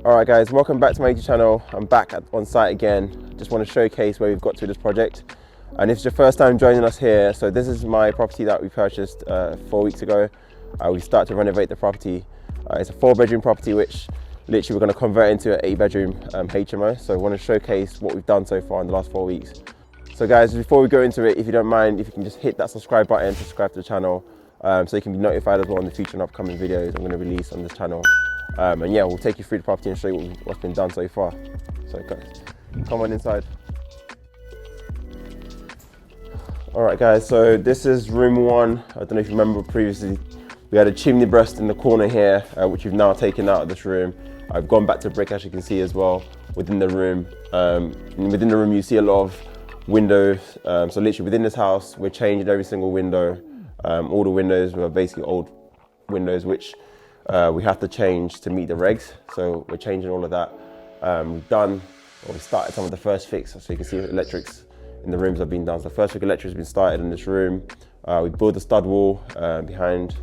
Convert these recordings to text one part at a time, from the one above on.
Alright guys, welcome back to my YouTube channel. I'm back on site again. Just want to showcase where we've got to with this project. And if it's your first time joining us here, so this is my property that we purchased 4 weeks ago. We started to renovate the property. It's a 4-bedroom property which literally we're going to convert into an 8-bedroom HMO. So I want to showcase what we've done so far in the last 4 weeks. So guys, before we go into it, if you don't mind, if you can just hit that subscribe button, subscribe to the channel, so you can be notified as well on the future and upcoming videos I'm going to release on this channel. And yeah, we'll take you through the property and show you what's been done so far. So guys, come on inside. All right guys, so this is room 1. I don't know if you remember previously, we had a chimney breast in the corner here, which we've now taken out of this room. I've gone back to brick, as you can see as well, within the room. And within the room you see a lot of windows. So literally within this house, we're changing every single window. All the windows were basically old windows, which we have to change to meet the regs. So we're changing all of that. We started some of the first fix, so you can see the electrics in the rooms have been done. So the first fix electric has been started in this room. We built the stud wall behind.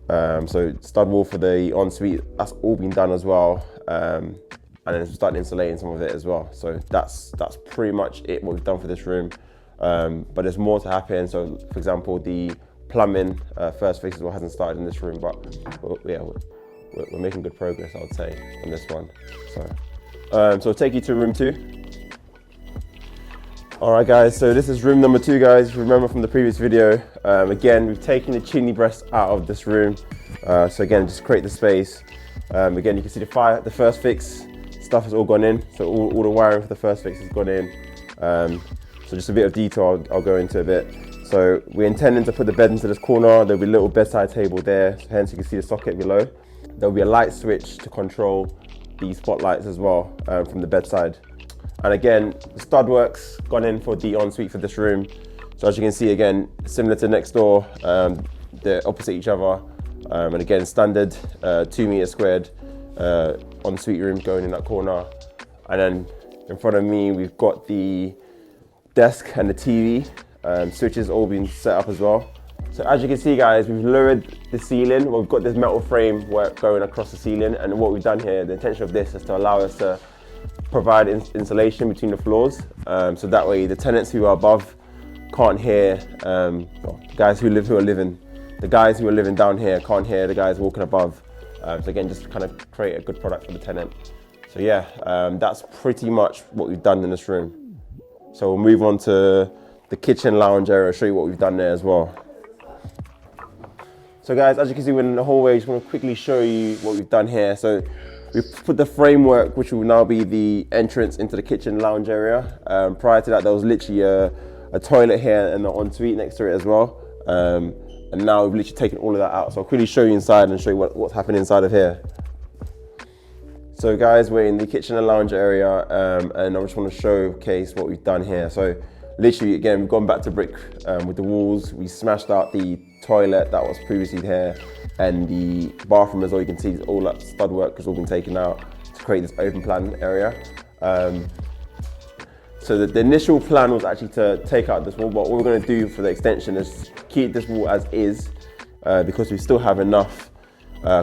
So stud wall for the ensuite, that's all been done as well. And then we started insulating some of it as well. So that's pretty much it, what we've done for this room. But there's more to happen. So for example, the plumbing first fix as well hasn't started in this room, but we're making good progress, I would say, on this one. So I'll take you to room 2. All right guys, so this is room number 2 guys. If you remember from the previous video, again, we've taken the chimney breast out of this room. So again, just create the space. Again, you can see the first fix stuff has all gone in. So all the wiring for the first fix has gone in. So just a bit of detail I'll go into a bit. So we're intending to put the bed into this corner. There'll be a little bedside table there. So hence you can see the socket below. There'll be a light switch to control the spotlights as well from the bedside. And again, the stud work's gone in for the ensuite for this room. So as you can see, again, similar to next door, they're opposite each other. And again, standard 2 meters squared ensuite room going in that corner. And then in front of me, we've got the desk and the TV. Switches all been set up as well. So as you can see guys, we've lowered the ceiling. We've got this metal frame work going across the ceiling, and what we've done here, the intention of this is to allow us to provide insulation between the floors. So that way the tenants who are above can't hear, the guys who are living down here can't hear the guys walking above. So again, just kind of create a good product for the tenant. So yeah, that's pretty much what we've done in this room. So we'll move on to the kitchen lounge area. I'll show you what we've done there as well. So guys, as you can see, we're in the hallway. Just want to quickly show you what we've done here. So we've put the framework, which will now be the entrance into the kitchen lounge area. Prior to that, there was literally a toilet here and an ensuite next to it as well. And now we've literally taken all of that out. So I'll quickly show you inside and show you what's happening inside of here. So guys, we're in the kitchen and lounge area, and I just want to showcase what we've done here. So literally, again, we've gone back to brick with the walls. We smashed out the toilet that was previously here, and the bathroom as well. You can see all that stud work has all been taken out to create this open plan area. So the initial plan was actually to take out this wall, but what we're going to do for the extension is keep this wall as is, because we still have enough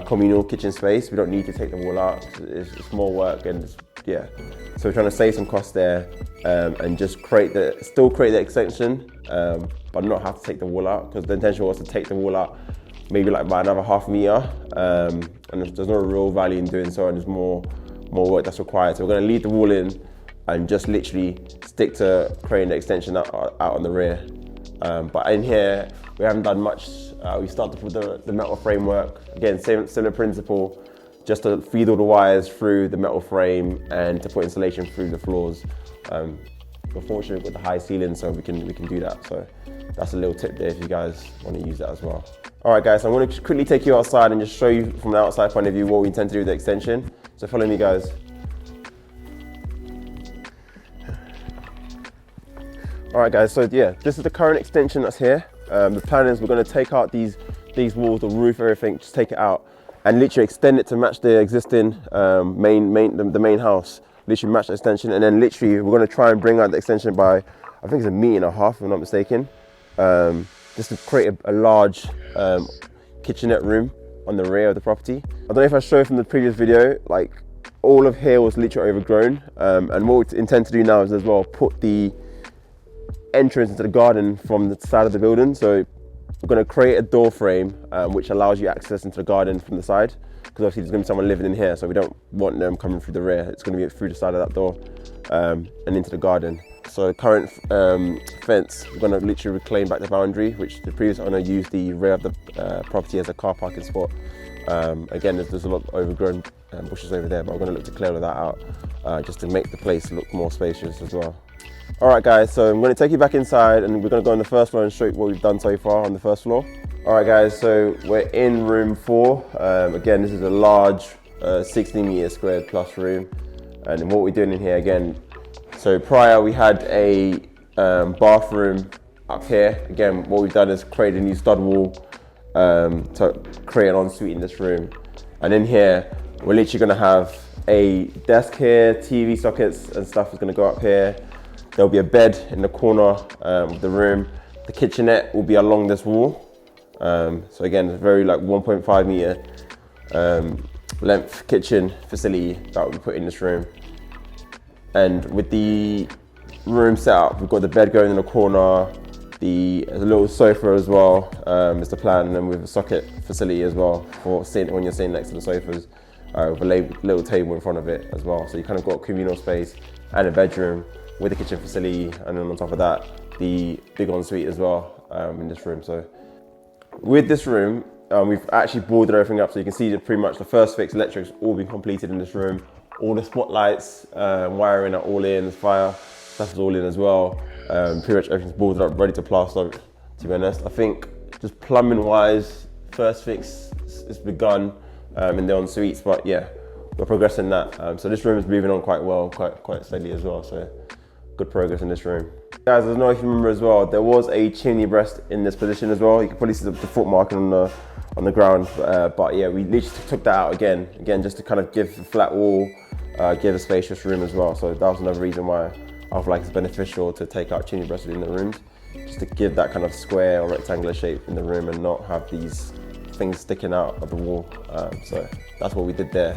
communal kitchen space. We don't need to take the wall out. It's more work, and yeah. So we're trying to save some costs there, and just still create the extension, but not have to take the wall out, because the intention was to take the wall out maybe like by another ½ meter, and there's no real value in doing so, and there's more work that's required. So we're going to leave the wall in and just literally stick to creating the extension out on the rear. But in here, we haven't done much. We started with the metal framework. Again, similar principle, just to feed all the wires through the metal frame and to put insulation through the floors. We're fortunate with the high ceiling, so we can do that. So that's a little tip there if you guys want to use that as well. All right guys, so I'm going to quickly take you outside and just show you from the outside point of view what we intend to do with the extension. So follow me guys. All right guys, so yeah, this is the current extension that's here. The plan is we're going to take out these walls, the roof, everything, just take it out and literally extend it to match the existing the main house. Literally match the extension, and then literally we're going to try and bring out the extension by, I think it's 1.5 meters, if I'm not mistaken, just to create a large kitchenette room on the rear of the property. I don't know if I showed from the previous video, like all of here was literally overgrown. And what we intend to do now is as well put the entrance into the garden from the side of the building. So we're going to create a door frame which allows you access into the garden from the side, because obviously there's going to be someone living in here, so we don't want them coming through the rear. It's going to be through the side of that door and into the garden. So the current fence, we're going to literally reclaim back the boundary, which the previous owner used the rear of the property as a car parking spot. Again, there's a lot of overgrown bushes over there, but I'm going to look to clear all that out just to make the place look more spacious as well. Alright guys, so I'm going to take you back inside and we're going to go on the first floor and show you what we've done so far on the first floor. Alright guys, so we're in room 4. Again, this is a large 60 meter squared plus room. And what we're doing in here again, so prior we had a bathroom up here. Again, what we've done is create a new stud wall to create an ensuite in this room. And in here, we're literally going to have a desk here, TV sockets and stuff is going to go up here. There'll be a bed in the corner of the room. The kitchenette will be along this wall. So again, it's very like 1.5 meter length kitchen facility that will be put in this room. And with the room setup, we've got the bed going in the corner, there's a little sofa as well, is the plan, and then with a socket facility as well for sitting when you're sitting next to the sofas, with a little table in front of it as well. So you kind of got communal space and a bedroom with a kitchen facility, and then on top of that, the big ensuite as well in this room. So with this room, we've actually boarded everything up, so you can see that pretty much the first fix electrics all been completed in this room. All the spotlights, wiring are all in, the fire stuff is all in as well. Pretty much everything's boarded up, ready to plaster, to be honest. I think just plumbing wise, first fix is begun in the ensuites, but yeah, we're progressing that. So this room is moving on quite well, quite steadily as well. So good progress in this room. Guys, I don't know if you remember as well, there was a chimney breast in this position as well. You can probably see the foot marking on the ground, but yeah, we literally took that out again just to kind of give a flat wall, give a spacious room as well. So that was another reason why I feel like it's beneficial to take out chimney breasts in the rooms, just to give that kind of square or rectangular shape in the room and not have these things sticking out of the wall. So that's what we did there.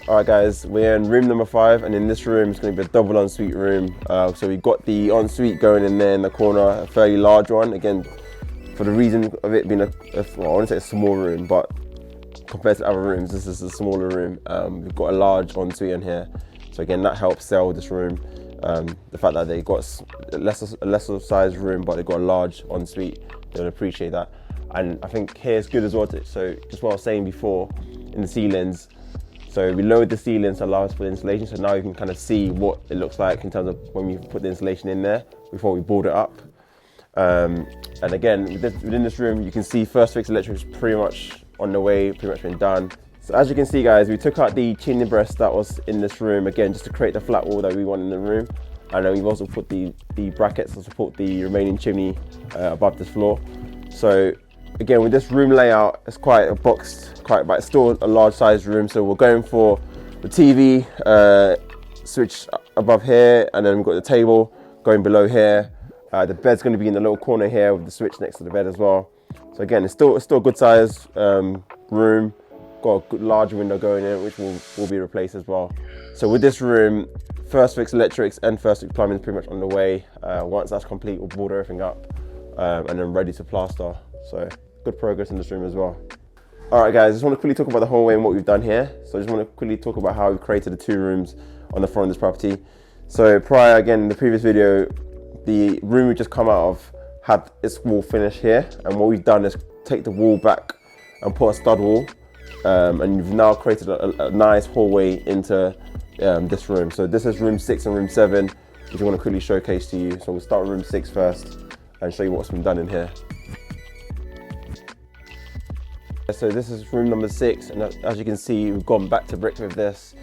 Alright guys, we're in room number 5, and in this room it's going to be a double ensuite room. So we've got the ensuite going in there in the corner, a fairly large one. Again, for the reason of it being well, I wouldn't say a small room, but compared to other rooms, this is a smaller room. We've got a large ensuite in here. So again, that helps sell this room. The fact that they got a lesser sized room, but they got a large ensuite, they'll appreciate that. And I think here is good as well. So just what I was saying before, in the ceilings, so we lowered the ceilings to allow us for the insulation, so now you can kind of see what it looks like in terms of when we put the insulation in there before we board it up. And again, within this room, you can see first fix electric is pretty much on the way, pretty much been done. So as you can see guys, we took out the chimney breast that was in this room, again, just to create the flat wall that we want in the room. And then we've also put the brackets to support the remaining chimney above this floor. So again, with this room layout, it's quite a boxed, but it's still a large sized room. So we're going for the TV switch above here, and then we've got the table going below here. The bed's going to be in the little corner here with the switch next to the bed as well. So again, it's still a good sized room. Got a good large window going in, which will be replaced as well. So with this room, first fix electrics and first fix plumbing is pretty much on the way. Once that's complete, we'll board everything up and then ready to plaster. So good progress in this room as well. All right guys, I just want to quickly talk about the hallway and what we've done here. So I just want to quickly talk about how we've created the 2 rooms on the front of this property. So prior, again, in the previous video, the room we just come out of had its wall finish here. And what we've done is take the wall back and put a stud wall. And you've now created a nice hallway into this room. So this is room 6 and room 7, which I want to quickly showcase to you. So we'll start with room 6 first and show you what's been done in here. So this is room number 6, and as you can see, we've gone back to brick with this.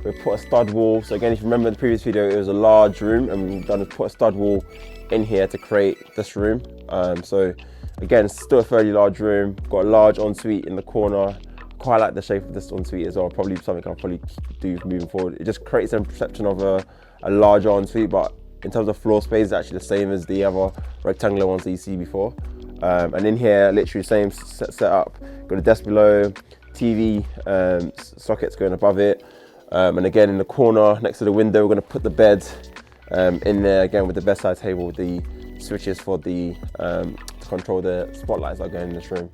We've put a stud wall. So again, if you remember in the previous video, it was a large room, and we've done is put a stud wall in here to create this room. So again, it's still a fairly large room. Got a large ensuite in the corner. Quite like the shape of this ensuite as well. Probably something I'll probably do moving forward. It just creates a perception of a larger ensuite, but in terms of floor space, it's actually the same as the other rectangular ones that you see before. And in here, literally same setup. Got a desk below, TV sockets going above it. And again, in the corner next to the window, we're going to put the bed in there again with the bedside table, with the switches for the to control the spotlights that are going in this room.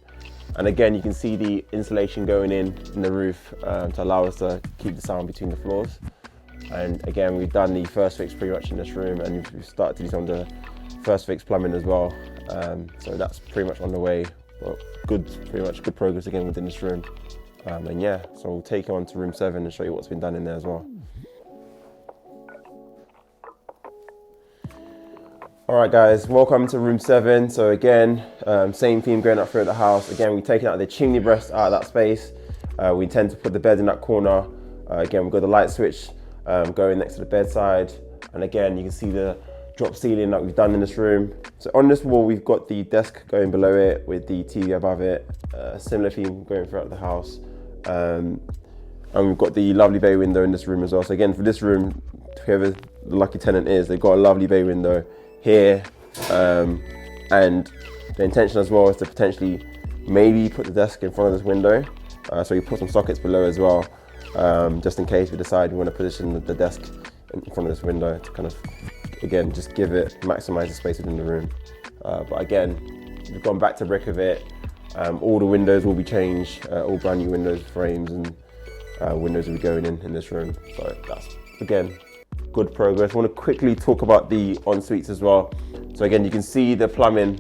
And again, you can see the insulation going in the roof to allow us to keep the sound between the floors. And again, we've done the first fix pretty much in this room, and we've started to do some of the first fix plumbing as well. So that's pretty much on the way. Well, pretty much good progress again within this room. And yeah, so we'll take you on to room 7 and show you what's been done in there as well. All right guys, welcome to room 7. So again, same theme going up through the house. Again, we've taken out the chimney breast out of that space. We intend to put the bed in that corner. Again, we've got the light switch going next to the bedside. And again, you can see the drop ceiling that we've done in this room. So on this wall, we've got the desk going below it with the TV above it. Similar theme going throughout the house. And we've got the lovely bay window in this room as well. So again, for this room, whoever the lucky tenant is, they've got a lovely bay window here. And the intention as well is to potentially maybe put the desk in front of this window. So we put some sockets below as well, just in case we decide we want to position the desk in front of this window to kind of, again, just maximize the space within the room. But again, we've gone back to brick of it. All the windows will be changed, all brand new windows, frames, and windows will be going in this room. So that's, again, good progress. I want to quickly talk about the en-suites as well. So again, you can see the plumbing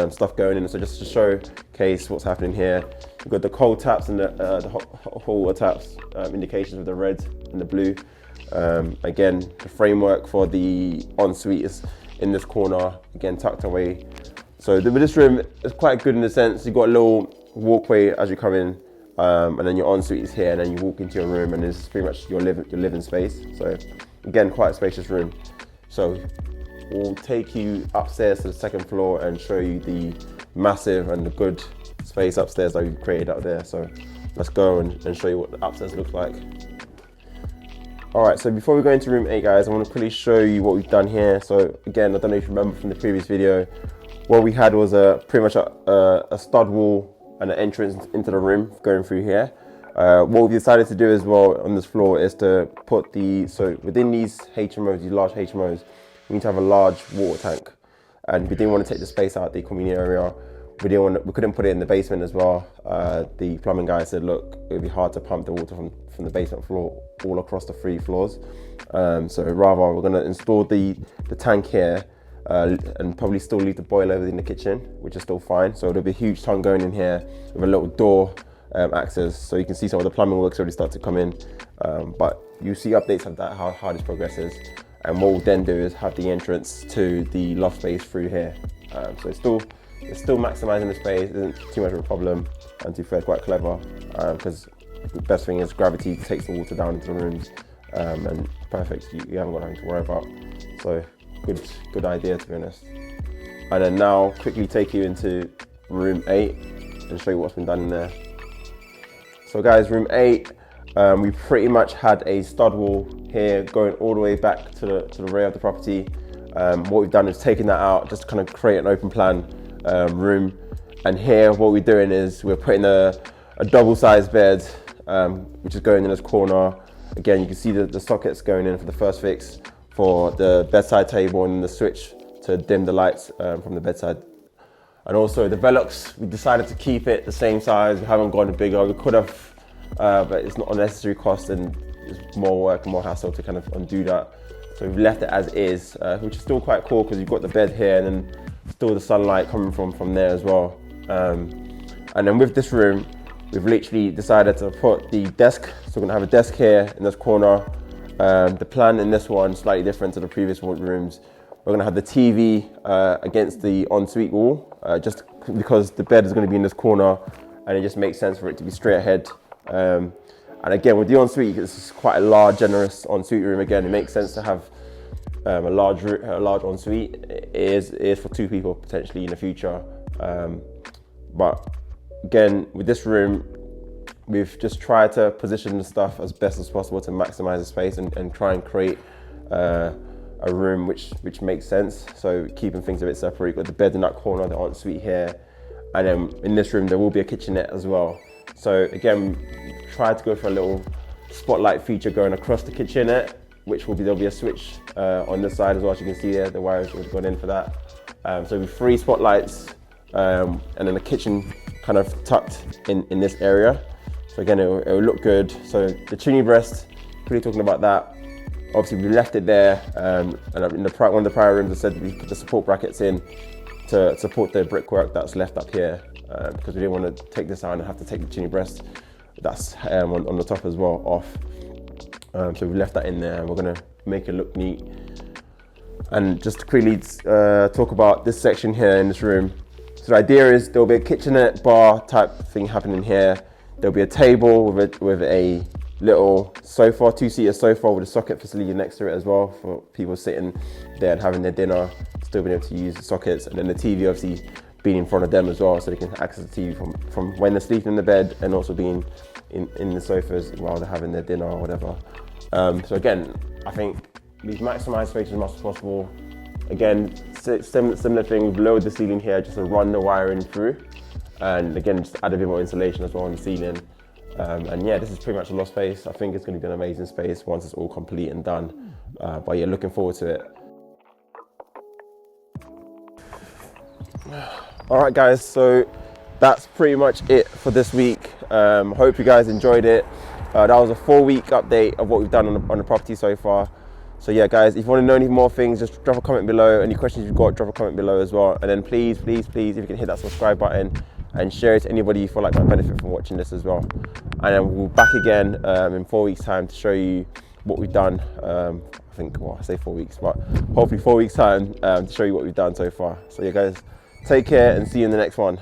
stuff going in. So just to showcase what's happening here, we've got the cold taps and the hot water taps, indications of the red and the blue. Again, the framework for the en-suite is in this corner, again, tucked away. So this room is quite good in the sense you've got a little walkway as you come in, and then your en-suite is here, and then you walk into your room, and this is pretty much your living space. So again, quite a spacious room. So we'll take you upstairs to the 2nd floor and show you the massive and the good space upstairs that we've created out there. So let's go and show you what the upstairs looks like. All right, so before we go into room 8, guys, I want to quickly show you what we've done here. So again, I don't know if you remember from the previous video, what we had was pretty much a stud wall and an entrance into the room going through here. What we've decided to do as well on this floor is to put so within these HMOs, these large HMOs, we need to have a large water tank. And we didn't want to take the space out of the community area. We couldn't put it in the basement as well. The plumbing guy said, look, it would be hard to pump the water from the basement floor all across the 3 floors. So rather, we're going to install the tank here and probably still leave the boiler within the kitchen, which is still fine. So there'll be a huge ton going in here with a little door access. So you can see some of the plumbing works already start to come in. But you see updates of that, how this progresses. And what we'll then do is have the entrance to the loft space through here. So it's still maximizing the space, isn't too much of a problem, and to be fair, quite clever, because the best thing is gravity takes the water down into the rooms, and perfect, you haven't got anything to worry about. So good idea, to be honest. And then now quickly take you into room 8 and show you what's been done in there. So guys, room 8, we pretty much had a stud wall here going all the way back to the rear of the property. What we've done is taken that out just to kind of create an open plan room. And here what we're doing is we're putting a double-sized bed, which is going in this corner. Again, you can see the sockets going in for the first fix for the bedside table and the switch to dim the lights from the bedside. And also the Velux, we decided to keep it the same size. We haven't gone bigger. We could have, but it's not a necessary cost, and it's more work and more hassle to kind of undo that. So we've left it as is, which is still quite cool because you've got the bed here and then still the sunlight coming from there as well. And then with this room, we've literally decided to put the desk. So we're gonna have a desk here in this corner. The plan in this one is slightly different to the previous rooms. We're gonna have the TV against the ensuite wall, just because the bed is gonna be in this corner and it just makes sense for it to be straight ahead. And again, with the ensuite, it's quite a large, generous ensuite room. Again, it makes sense to have a large ensuite. It is for 2 people potentially in the future. But again, with this room, we've just tried to position the stuff as best as possible to maximize the space and try and create a room which makes sense. So keeping things a bit separate. You've got the bed in that corner, the ensuite here. And then in this room, there will be a kitchenette as well. So again, try to go for a little spotlight feature going across the kitchenette, which there'll be a switch on this side as well. As you can see there, the wires have gone in for that. So there'll be 3 spotlights, and then the kitchen kind of tucked in this area. So again, it'll look good. So the chimney breast, pretty talking about that. Obviously we left it there, and in one of the prior rooms I said we put the support brackets in to support the brickwork that's left up here, because we didn't want to take this out and have to take the chimney breast that's on the top as well off. So we left that in there, and we're gonna make it look neat. And just to quickly talk about this section here in this room. So the idea is there'll be a kitchenette bar type thing happening here. There'll be a table with a little sofa, 2-seater sofa with a socket facility next to it as well for people sitting there and having their dinner, still being able to use the sockets. And then the TV obviously being in front of them as well, so they can access the TV from when they're sleeping in the bed, and also being in the sofas while they're having their dinner or whatever. So again, I think we've maximised space as much as possible. Again, similar thing, we've lowered the ceiling here just to run the wiring through. And again, just add a bit more insulation as well on the ceiling. And yeah, this is pretty much a lot of space. I think it's going to be an amazing space once it's all complete and done. But yeah, looking forward to it. All right, guys, so that's pretty much it for this week. Hope you guys enjoyed it. That was a 4-week update of what we've done on the property so far. So yeah, guys, if you want to know any more things, just drop a comment below. Any questions you've got, drop a comment below as well. And then please, please, please, if you can hit that subscribe button and share it to anybody you feel like might benefit from watching this as well. And then we'll be back again in 4 weeks' time to show you what we've done. I think, well, I say 4 weeks, but hopefully 4 weeks' time to show you what we've done so far. So yeah, guys, take care and see you in the next one.